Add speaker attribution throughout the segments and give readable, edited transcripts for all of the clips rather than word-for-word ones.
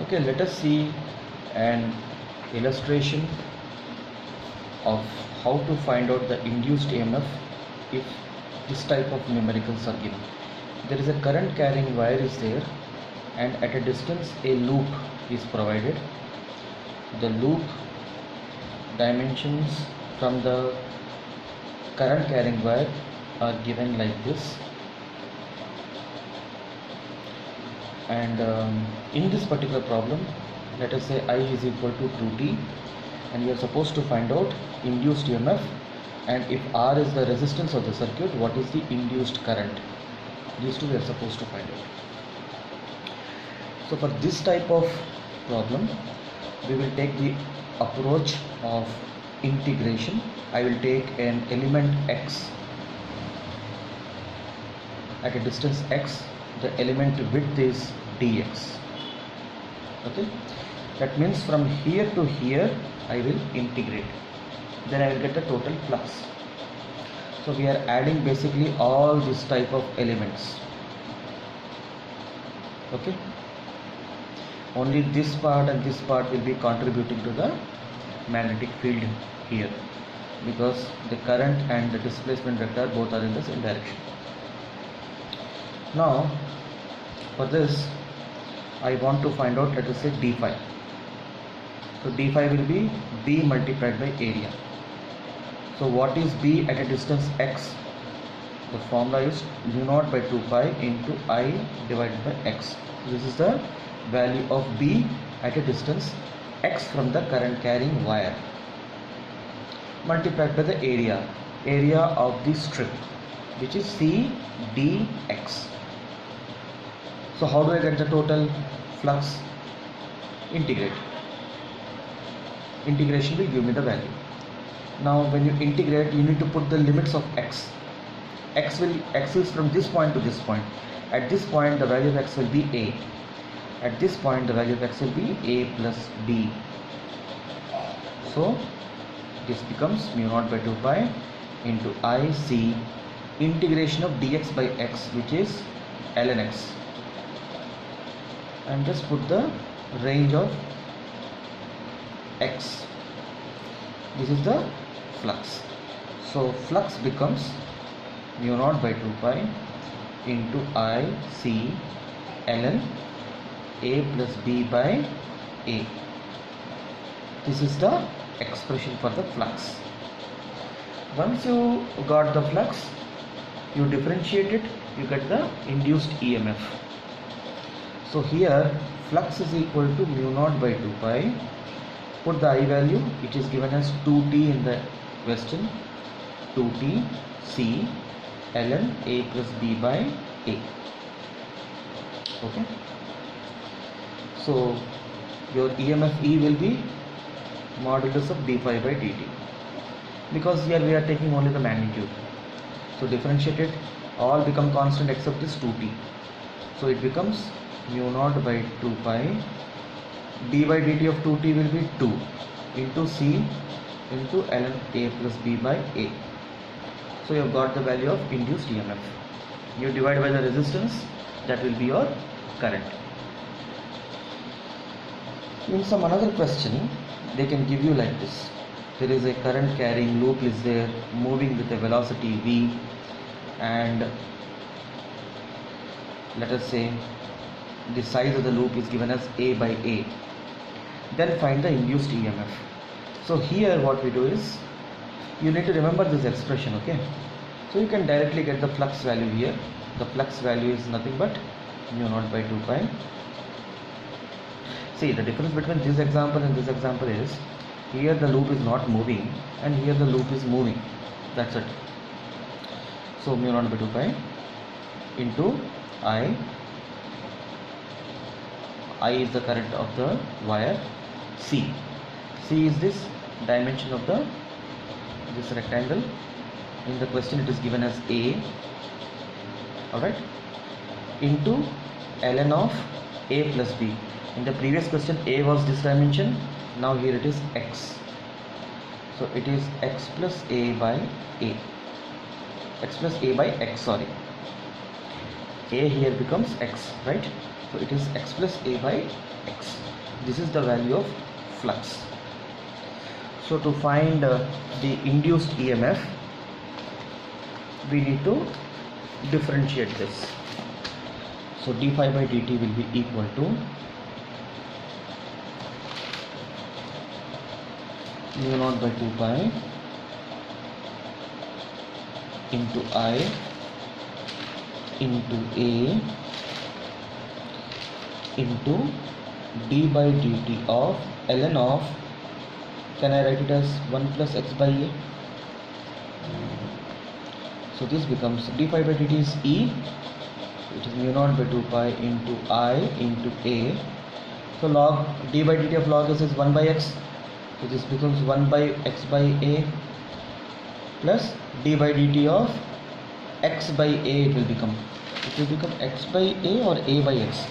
Speaker 1: Okay, let us see an illustration of how to find out the induced EMF if this type of numericals are given. There is a current carrying wire is there, and at a distance a loop is provided. The loop dimensions from the current carrying wire are given like this, and in this particular problem, let us say I is equal to 2t, and we are supposed to find out induced EMF, and if R is the resistance of the circuit, what is the induced current. These two we are supposed to find out. So for this type of problem, we will take the approach of integration. I will take an element x at a distance x. The element width is dx. Okay, that means from here to here I will integrate, then I will get the total flux. So we are adding basically all this type of elements. Okay, only this part and this part will be contributing to the magnetic field here, because the current and the displacement vector both are in the same direction. Now for this I want to find out, let us say d phi. So d phi will be B multiplied by area. So what is B at a distance x? The formula is mu naught by 2 pi into I divided by x. This is the value of B at a distance x from the current carrying wire, multiplied by the area of the strip, which is C dx. So how do I get the total flux? Integrate. Integration will give me the value. Now when you integrate, you need to put the limits of x. X is from this point to this point. At this point the value of x will be a. At this point the value of x will be a plus b. So this becomes mu naught by 2 pi into I c integration of dx by x, which is ln x, and just put the range of x. This is the flux. So flux becomes mu naught by 2 pi into I c ln a plus b by a. This is the expression for the flux. Once you got the flux, you differentiate it, you get the induced EMF. So here flux is equal to mu naught by 2 pi. Put the I value, it is given as 2t in the question, 2t c ln a plus b by a. Okay, so your EMF E will be modulus of d phi by dt, because here we are taking only the magnitude. So differentiate it, all become constant except this 2t. So it becomes mu naught by 2 pi d by dt of 2t will be 2 into c into ln a plus b by a. So you have got the value of induced EMF. You divide by the resistance, that will be your current. In some another question, they can give you like this. There is a current carrying loop is there, moving with a velocity v, and let us say the size of the loop is given as a by a. Then find the induced EMF. So here what we do is, you need to remember this expression. Okay, so you can directly get the flux value here. The flux value is nothing but mu naught by 2 pi. See, the difference between this example and this example is, here the loop is not moving and here the loop is moving. That's it. So mu naught by 2 pi into I is the current of the wire, C is this dimension of this rectangle. In the question it is given as a, alright, into ln of a plus b. In the previous question a was this dimension, now here it is x. So it is x plus a by a. X plus a by x, sorry. A here becomes x, right? So it is x plus a by x. This is the value of flux. So to find the induced EMF, we need to differentiate this. So d phi by dt will be equal to mu naught by 2 pi into I into A into d by dt of ln of, can I write it as 1 plus x by A? So this becomes d phi by dt is E, it is mu naught by 2 pi into I into A. So log d by dt of log s is 1 by x, so this becomes 1 by x by A plus d by dt of x by A. It will become x by A or A by x.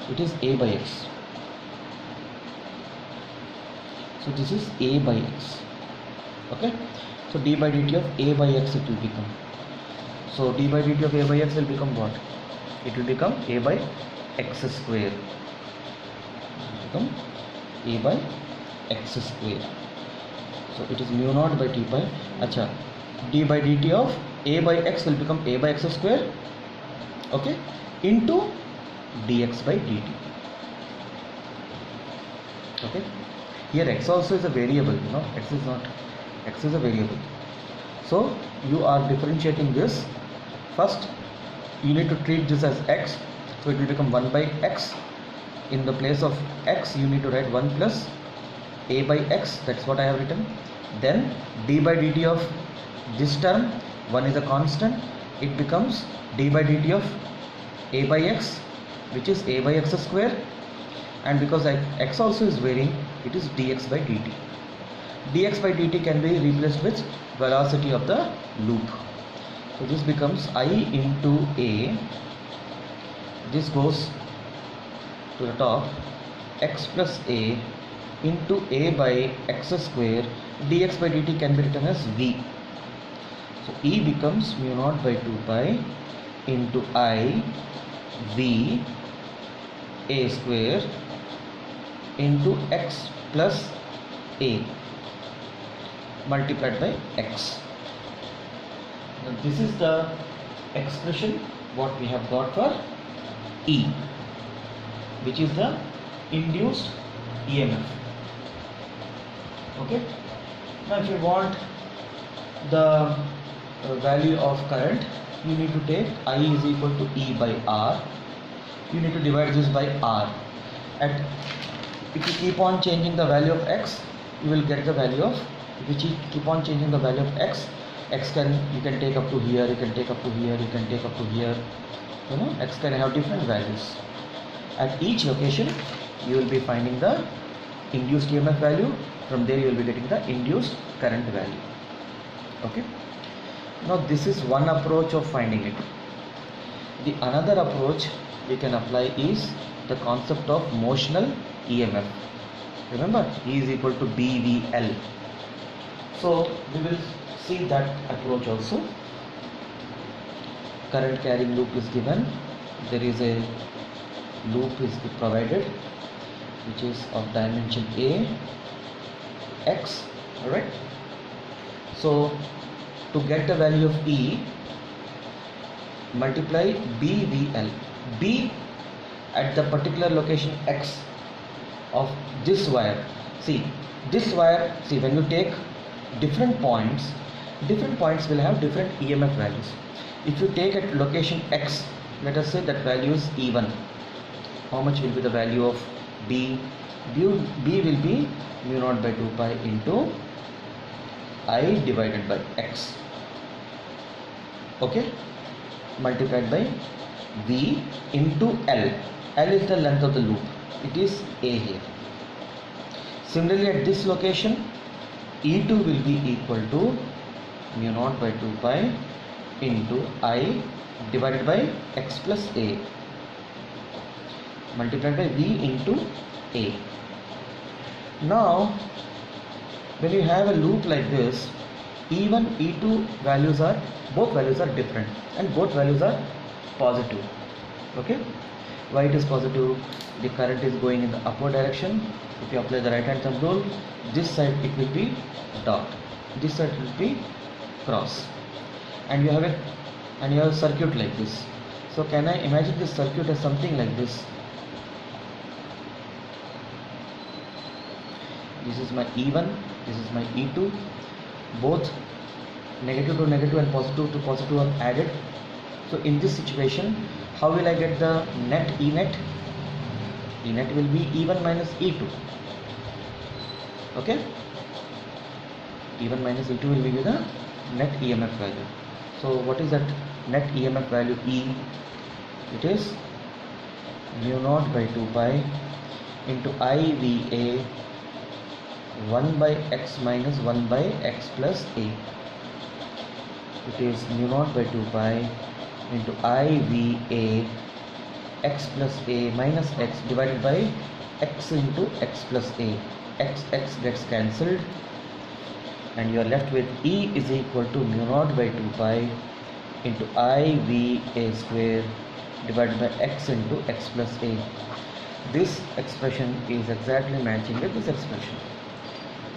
Speaker 1: It is A by x. So this is A by x. Okay. So d by dt of A by x it will become. So d by dt of A by x will become what? It will become A by x square. It will become A by x square. So it is mu naught by t pi. Acha, d by dt of A by x will become A by x square. Okay, into dx by dt. Okay, here x also is a variable, you know, x is not, x is a variable. So you are differentiating this. First you need to treat this as x, so it will become 1 by x. In the place of x you need to write 1 plus A by x, that's what I have written. Then d by dt of this term, 1 is a constant, it becomes d by dt of A by x, which is A by x square, and because x also is varying, it is dx by dt. Dx by dt can be replaced with velocity of the loop. So this becomes I into A, this goes to the top, x plus A into A by x square, dx by dt can be written as V. So E becomes mu naught by 2 pi into I V A square into x plus A multiplied by x. Now this is the expression what we have got for E, which is the induced EMF. Okay. Now if you want the value of current, you need to take I is equal to E by R. You need to divide this by R. At if you keep on changing the value of x, you will get the value of, if you keep on changing the value of x you can take up to here, you can take up to here, you can take up to here, you know, x can have different values. At each location you will be finding the induced EMF value. From there you will be getting the induced current value. Okay. Now this is one approach of finding it. The another approach we can apply is the concept of motional EMF. Remember, E is equal to BVL. So we will see that approach also. Current carrying loop is given. There is a loop is provided which is of dimension A, x. Alright. So to get the value of E, multiply BVL. B at the particular location x of this wire. See, this wire, see, when you take different points will have different EMF values. If you take at location x, let us say that value is E1. How much will be the value of B? B will be mu naught by 2 pi into I divided by x. Okay, multiplied by V into L. L is the length of the loop. It is A here. Similarly, at this location, E2 will be equal to mu naught by 2 pi into I divided by x plus A multiplied by V into A. Now, when you have a loop like this, E1, E2 values are, both values are different and both values are positive. Okay, why it is positive? the current is going in the upward direction. If you apply the right hand thumb rule, this side it will be dot, this side will be cross, and you have a circuit like this. So can I imagine this circuit as something like this? This is my E1, this is my E2, both negative to negative and positive to positive are added. So in this situation, how will I get the net E net? E net will be E1 minus E2. Okay? E1 minus E2 will give you the net EMF value. So what is that net EMF value E? It is mu naught by 2 pi into IVA 1 by x minus 1 by x plus a. It is mu naught by 2 pi into IVA x plus a minus x divided by x into x plus a. X gets cancelled and you are left with E is equal to mu naught by 2 pi into IVA square divided by x into x plus a. This expression is exactly matching with this expression.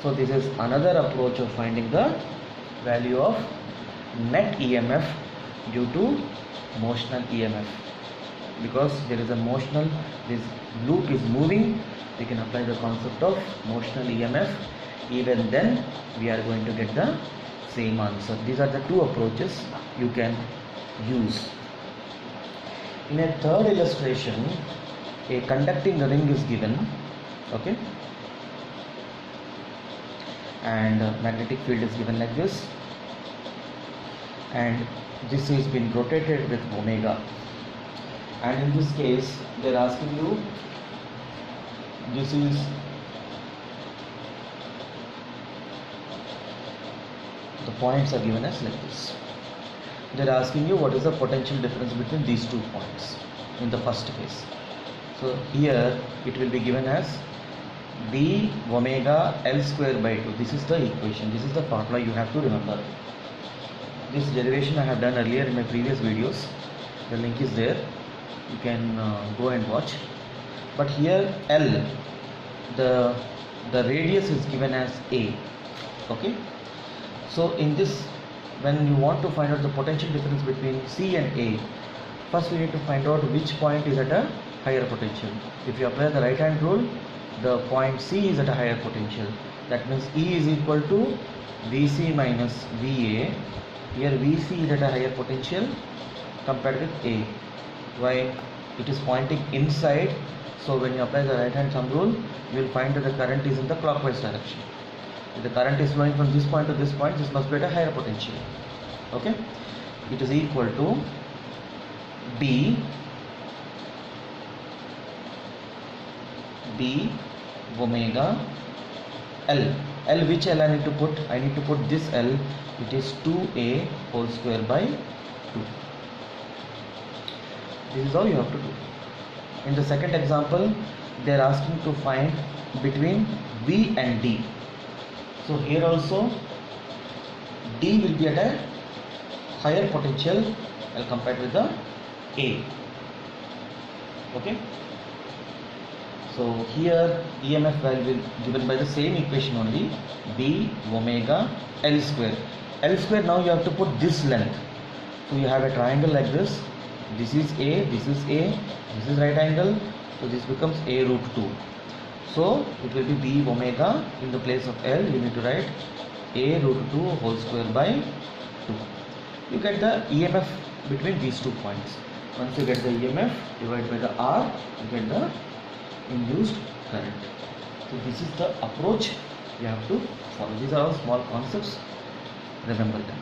Speaker 1: So this is another approach of finding the value of net EMF due to motional EMF. Because there is a motional, this loop is moving, we can apply the concept of motional EMF. Even then we are going to get the same answer. These are the two approaches you can use. In a third illustration, a conducting ring is given, okay, and magnetic field is given like this, and this is been rotated with omega, and in this case they are asking you, this is the points are given as like this. They are asking you what is the potential difference between these 2 points in the first case. So here it will be given as B omega L square by 2. This is the equation, this is the formula you have to remember. This derivation I have done earlier in my previous videos. The link is there, you can go and watch. But here L, the radius is given as A, okay. So in this, when you want to find out the potential difference between C and A, first we need to find out which point is at a higher potential. If you apply the right hand rule, the point C is at a higher potential. That means E is equal to VC minus VA. Here VC is at a higher potential compared with A. Why? It is pointing inside. So when you apply the right hand thumb rule, you will find that the current is in the clockwise direction. If the current is flowing from this point to this point, this must be at a higher potential. Okay? It is equal to B omega L. L, which L I need to put? I need to put this L. It is 2A whole square by 2. This is how you have to do. In the second example, they are asking to find between V and D. So here also D will be at a higher potential compared with the A. Okay. So here EMF value will given by the same equation only, B omega L square. L square, now you have to put this length. So you have a triangle like this. This is A, this is A, this is right angle. So this becomes A root 2. So it will be B omega, in the place of L you need to write A root 2 whole square by 2. You get the EMF between these 2 points. Once you get the EMF divided by the R, you get the induced current. So this is the approach you have to follow. These are all small concepts, remember them.